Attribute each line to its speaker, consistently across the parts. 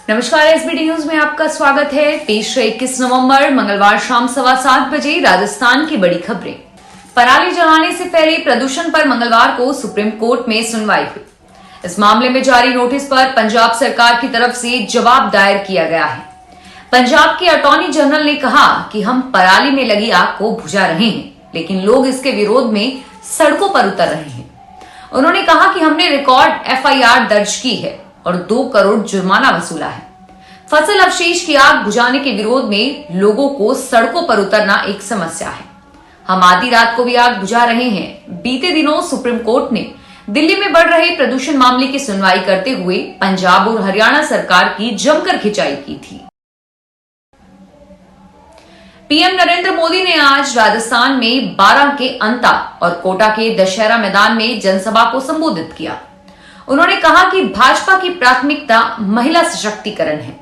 Speaker 1: नमस्कार, SBT news में आपका स्वागत है। पेश है 21 नवंबर मंगलवार शाम 7:15 बजे राजस्थान की बड़ी खबरें। पराली जलाने से पहले प्रदूषण पर मंगलवार को सुप्रीम कोर्ट में सुनवाई हुई। इस मामले में जारी नोटिस पर पंजाब सरकार की तरफ से जवाब दायर किया गया है। पंजाब के अटॉर्नी जनरल ने कहा कि हम पराली में लगी आग को बुझा रहे हैं, लेकिन लोग इसके विरोध में सड़कों पर उतर रहे हैं। उन्होंने कहा कि हमने रिकॉर्ड एफआईआर दर्ज की है और 2 करोड़ जुर्माना वसूला है। फसल अवशेष की आग बुझाने के विरोध में लोगों को सड़कों पर उतरना एक समस्या है। हम आधी रात को भी आग बुझा रहे हैं। बीते दिनों सुप्रीम कोर्ट ने दिल्ली में बढ़ रहे प्रदूषण मामले की सुनवाई करते हुए पंजाब और हरियाणा सरकार की जमकर खिंचाई की थी। पीएम नरेंद्र मोदी ने आज राजस्थान में बारां के अंता और कोटा के दशहरा मैदान में जनसभा को संबोधित किया। उन्होंने कहा कि भाजपा की प्राथमिकता महिला सशक्तिकरण है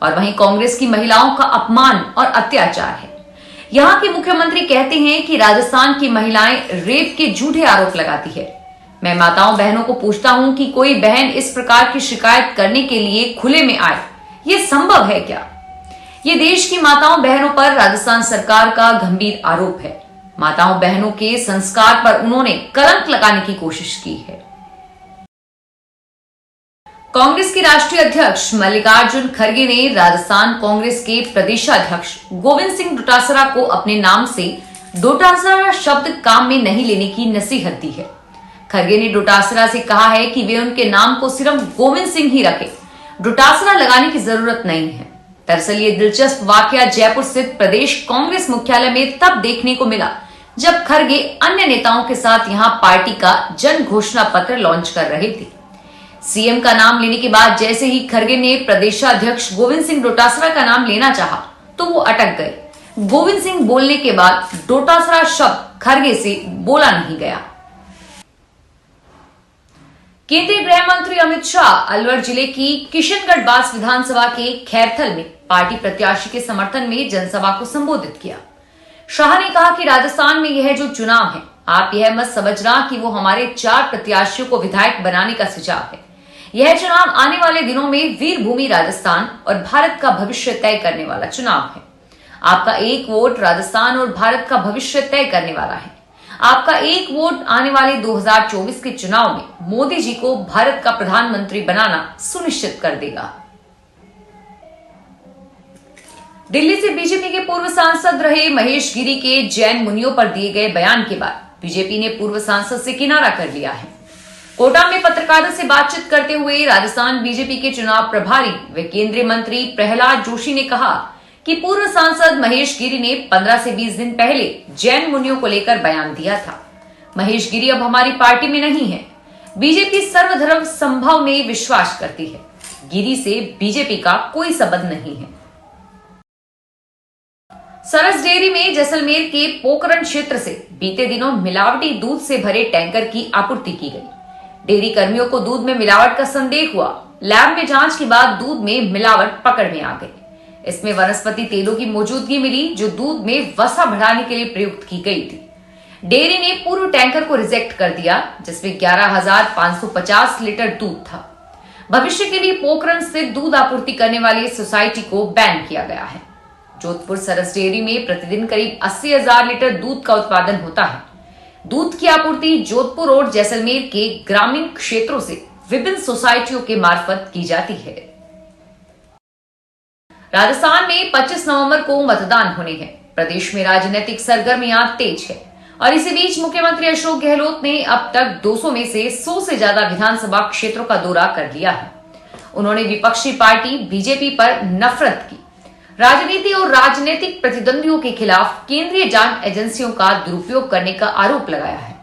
Speaker 1: और वहीं कांग्रेस की महिलाओं का अपमान और अत्याचार है। यहाँ के मुख्यमंत्री कहते हैं कि राजस्थान की महिलाएं रेप के झूठे आरोप लगाती है। मैं माताओं बहनों को पूछता हूं कि कोई बहन इस प्रकार की शिकायत करने के लिए खुले में आए, ये संभव है क्या? ये देश की माताओं बहनों पर राजस्थान सरकार का गंभीर आरोप है। माताओं बहनों के संस्कार पर उन्होंने कलंक लगाने की कोशिश की है। कांग्रेस के राष्ट्रीय अध्यक्ष मल्लिकार्जुन खड़गे ने राजस्थान कांग्रेस के प्रदेशाध्यक्ष गोविंद सिंह डोटासरा को अपने नाम से डोटासरा शब्द काम में नहीं लेने की नसीहत दी है। खड़गे ने डोटासरा से कहा है कि वे उनके नाम को सिर्फ गोविंद सिंह ही रखें, डोटासरा लगाने की जरूरत नहीं है। दरअसल ये दिलचस्प वाकया जयपुर स्थित प्रदेश कांग्रेस मुख्यालय में तब देखने को मिला जब खड़गे अन्य नेताओं के साथ यहां पार्टी का जन घोषणा पत्र लॉन्च कर रहे थे। सीएम का नाम लेने के बाद जैसे ही खड़गे ने प्रदेशाध्यक्ष गोविंद सिंह डोटासरा का नाम लेना चाहा तो वो अटक गए। गोविंद सिंह बोलने के बाद डोटासरा शब्द खड़गे से बोला नहीं गया। केंद्रीय गृह मंत्री अमित शाह अलवर जिले की किशनगढ़ बास विधानसभा के खैरथल में पार्टी प्रत्याशी के समर्थन में जनसभा को संबोधित किया। शाह ने कहा कि राजस्थान में यह जो चुनाव है, आप यह मत समझना कि वो हमारे 4 प्रत्याशियों को विधायक बनाने का सुझाव है। यह चुनाव आने वाले दिनों में वीर भूमि राजस्थान और भारत का भविष्य तय करने वाला चुनाव है। आपका एक वोट राजस्थान और भारत का भविष्य तय करने वाला है। आपका एक वोट आने वाले 2024 के चुनाव में मोदी जी को भारत का प्रधानमंत्री बनाना सुनिश्चित कर देगा। दिल्ली से बीजेपी के पूर्व सांसद रहे महेश गिरी के जैन मुनियों पर दिए गए बयान के बाद बीजेपी ने पूर्व सांसद से किनारा कर लिया है। कोटा में पत्रकारों से बातचीत करते हुए राजस्थान बीजेपी के चुनाव प्रभारी व केंद्रीय मंत्री प्रहलाद जोशी ने कहा कि पूर्व सांसद महेश गिरी ने 15 से 20 दिन पहले जैन मुनियों को लेकर बयान दिया था। महेश गिरी अब हमारी पार्टी में नहीं है। बीजेपी सर्वधर्म संभव में विश्वास करती है। गिरी से बीजेपी का कोई संबंध नहीं है। सरस डेयरी में जैसलमेर के पोखरण क्षेत्र से बीते दिनों मिलावटी दूध से भरे टैंकर की आपूर्ति की गई। डेयरी कर्मियों को दूध में मिलावट का संदेह हुआ। लैब में जांच के बाद दूध में मिलावट पकड़ में आ गई। इसमें वनस्पति तेलों की मौजूदगी मिली जो दूध में वसा बढ़ाने के लिए प्रयुक्त की गई थी। डेयरी ने पूर्व टैंकर को रिजेक्ट कर दिया जिसमें 11,550 लीटर दूध था। भविष्य के लिए पोखरण स्थित दूध आपूर्ति करने वाली सोसाइटी को बैन किया गया है। जोधपुर सरस डेयरी में प्रतिदिन करीब 80,000 लीटर दूध का उत्पादन होता है। दूध की आपूर्ति जोधपुर और जैसलमेर के ग्रामीण क्षेत्रों से विभिन्न सोसाइटियों के मार्फत की जाती है। राजस्थान में 25 नवंबर को मतदान होने हैं। प्रदेश में राजनीतिक सरगर्मियां तेज है और इसी बीच मुख्यमंत्री अशोक गहलोत ने अब तक 200 में से 100 से ज्यादा विधानसभा क्षेत्रों का दौरा कर लिया है। उन्होंने विपक्षी पार्टी बीजेपी पर नफरत की, राजनीति और राजनीतिक प्रतिद्वंदियों के खिलाफ केंद्रीय जांच एजेंसियों का दुरुपयोग करने का आरोप लगाया है।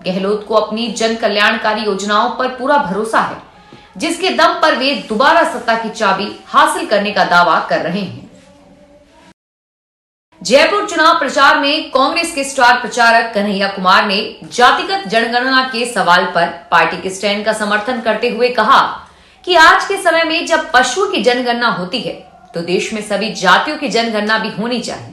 Speaker 1: गहलोत को अपनी जन कल्याणकारी योजनाओं पर पूरा भरोसा है जिसके दम पर वे दोबारा सत्ता की चाबी हासिल करने का दावा कर रहे हैं। जयपुर चुनाव प्रचार में कांग्रेस के स्टार प्रचारक कन्हैया कुमार ने जातिगत जनगणना के सवाल पर पार्टी के स्टैंड का समर्थन करते हुए कहा कि आज के समय में जब पशुओं की जनगणना होती है तो देश में सभी जातियों की जनगणना भी होनी चाहिए।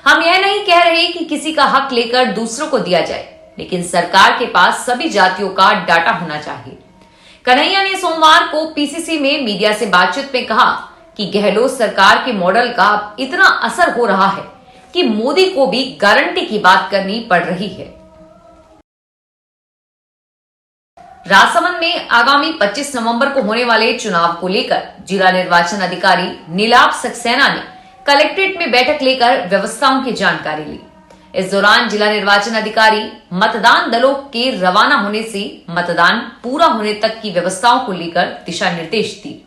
Speaker 1: हम यह नहीं कह रहे कि किसी का हक लेकर दूसरों को दिया जाए, लेकिन सरकार के पास सभी जातियों का डाटा होना चाहिए। कन्हैया ने सोमवार को पीसीसी में मीडिया से बातचीत में कहा कि गहलोत सरकार के मॉडल का अब इतना असर हो रहा है कि मोदी को भी गारंटी की बात करनी पड़ रही है। राजसमंद में आगामी 25 नवंबर को होने वाले चुनाव को लेकर जिला निर्वाचन अधिकारी नीलाभ सक्सेना ने कलेक्ट्रेट में बैठक लेकर व्यवस्थाओं की जानकारी ली। इस दौरान जिला निर्वाचन अधिकारी मतदान दलों के रवाना होने से मतदान पूरा होने तक की व्यवस्थाओं को लेकर दिशा निर्देश दिए।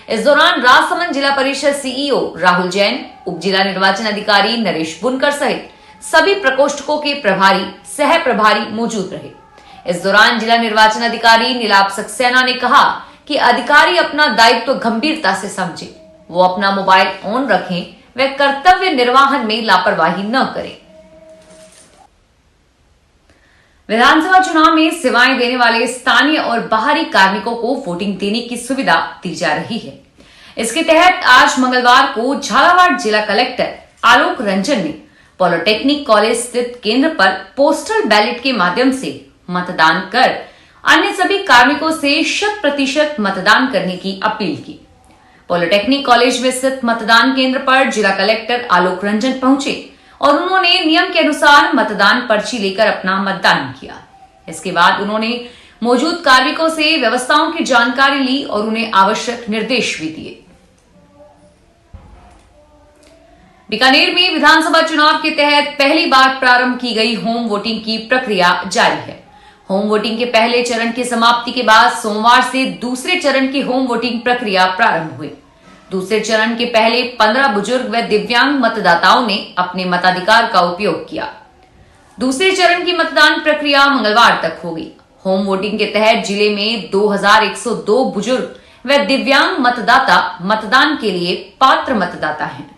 Speaker 1: इस दौरान राजसमंद जिला परिषद सीईओ राहुल जैन, उप जिला निर्वाचन अधिकारी नरेश बुनकर सहित सभी प्रकोष्ठकों के प्रभारी, सह प्रभारी मौजूद रहे। इस दौरान जिला निर्वाचन अधिकारी नीलाभ सक्सेना ने कहा कि अधिकारी अपना दायित्व गंभीरता से समझे, वो अपना मोबाइल ऑन रखें व कर्तव्य निर्वहन में लापरवाही न करें। विधानसभा चुनाव में सेवाएं देने वाले स्थानीय और बाहरी कार्मिकों को वोटिंग देने की सुविधा दी जा रही है। इसके तहत आज मंगलवार को झालावाड़ जिला कलेक्टर आलोक रंजन ने पॉलिटेक्निक कॉलेज स्थित केंद्र पर पोस्टल बैलेट के माध्यम से मतदान कर अन्य सभी कार्मिकों से 100% मतदान करने की अपील की। पॉलिटेक्निक कॉलेज में स्थित मतदान केंद्र पर जिला कलेक्टर आलोक रंजन पहुंचे और उन्होंने नियम के अनुसार मतदान पर्ची लेकर अपना मतदान किया। इसके बाद उन्होंने मौजूद कार्मिकों से व्यवस्थाओं की जानकारी ली और उन्हें आवश्यक निर्देश भी दिए। बीकानेर में विधानसभा चुनाव के तहत पहली बार प्रारंभ की गई होम वोटिंग की प्रक्रिया जारी है। होम वोटिंग के पहले चरण की समाप्ति के बाद सोमवार से दूसरे चरण की होम वोटिंग प्रक्रिया प्रारंभ हुई। दूसरे चरण के पहले 15 बुजुर्ग व दिव्यांग मतदाताओं ने अपने मताधिकार का उपयोग किया। दूसरे चरण की मतदान प्रक्रिया मंगलवार तक होगी। होम वोटिंग के तहत जिले में 2102 बुजुर्ग व दिव्यांग मतदाता मतदान के लिए पात्र मतदाता हैं।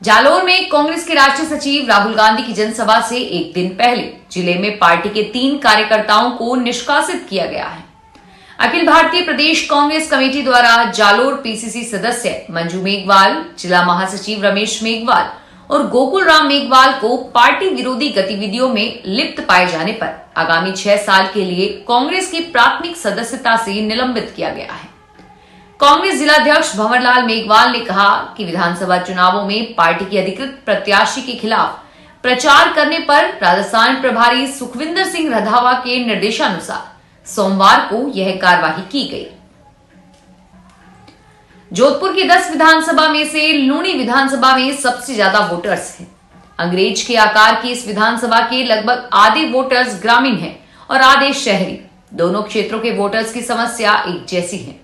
Speaker 1: जालोर में कांग्रेस के राष्ट्रीय सचिव राहुल गांधी की जनसभा से एक दिन पहले जिले में पार्टी के 3 कार्यकर्ताओं को निष्कासित किया गया है। अखिल भारतीय प्रदेश कांग्रेस कमेटी द्वारा जालोर पीसीसी सदस्य मंजू मेघवाल, जिला महासचिव रमेश मेघवाल और गोकुल राम मेघवाल को पार्टी विरोधी गतिविधियों में लिप्त पाए जाने पर आगामी 6 साल के लिए कांग्रेस की प्राथमिक सदस्यता से निलंबित किया गया है। कांग्रेस जिलाध्यक्ष भंवरलाल मेघवाल ने कहा कि विधानसभा चुनावों में पार्टी के अधिकृत प्रत्याशी के खिलाफ प्रचार करने पर राजस्थान प्रभारी सुखविंदर सिंह रंधावा के निर्देशानुसार सोमवार को यह कार्रवाई की गई। जोधपुर की 10 विधानसभा में से लूणी विधानसभा में सबसे ज्यादा वोटर्स हैं। अंग्रेज के आकार की इस विधानसभा के लगभग आधे वोटर्स ग्रामीण हैं और आधे शहरी। दोनों क्षेत्रों के वोटर्स की समस्या एक जैसी है।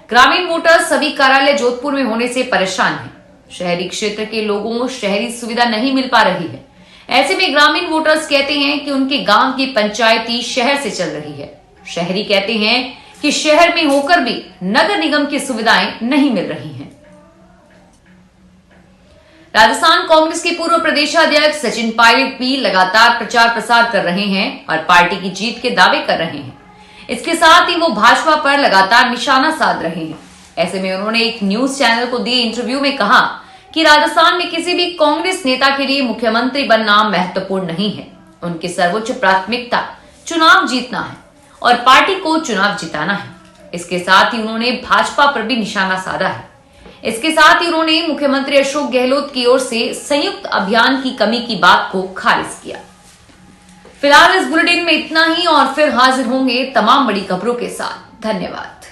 Speaker 1: ग्रामीण वोटर्स सभी कार्यालय जोधपुर में होने से परेशान हैं। शहरी क्षेत्र के लोगों को शहरी सुविधा नहीं मिल पा रही है। ऐसे में ग्रामीण वोटर्स कहते हैं कि उनके गांव की पंचायती शहर से चल रही है। शहरी कहते हैं कि शहर में होकर भी नगर निगम की सुविधाएं नहीं मिल रही हैं। राजस्थान कांग्रेस के पूर्व प्रदेशाध्यक्ष सचिन पायलट भी लगातार प्रचार प्रसार कर रहे हैं और पार्टी की जीत के दावे कर रहे हैं। इसके साथ ही वो भाजपा पर लगातार निशाना साध रहे हैं। ऐसे में उन्होंने एक न्यूज चैनल को दिए इंटरव्यू में कहा कि राजस्थान में किसी भी कांग्रेस नेता के लिए मुख्यमंत्री बनना महत्वपूर्ण नहीं है। उनकी सर्वोच्च प्राथमिकता चुनाव जीतना है और पार्टी को चुनाव जिताना है। इसके साथ ही उन्होंने भाजपा पर भी निशाना साधा है। इसके साथ ही उन्होंने मुख्यमंत्री अशोक गहलोत की ओर से संयुक्त अभियान की कमी की बात को खारिज किया। फिलहाल इस बुलेटिन में इतना ही और फिर हाजिर होंगे तमाम बड़ी खबरों के साथ। धन्यवाद।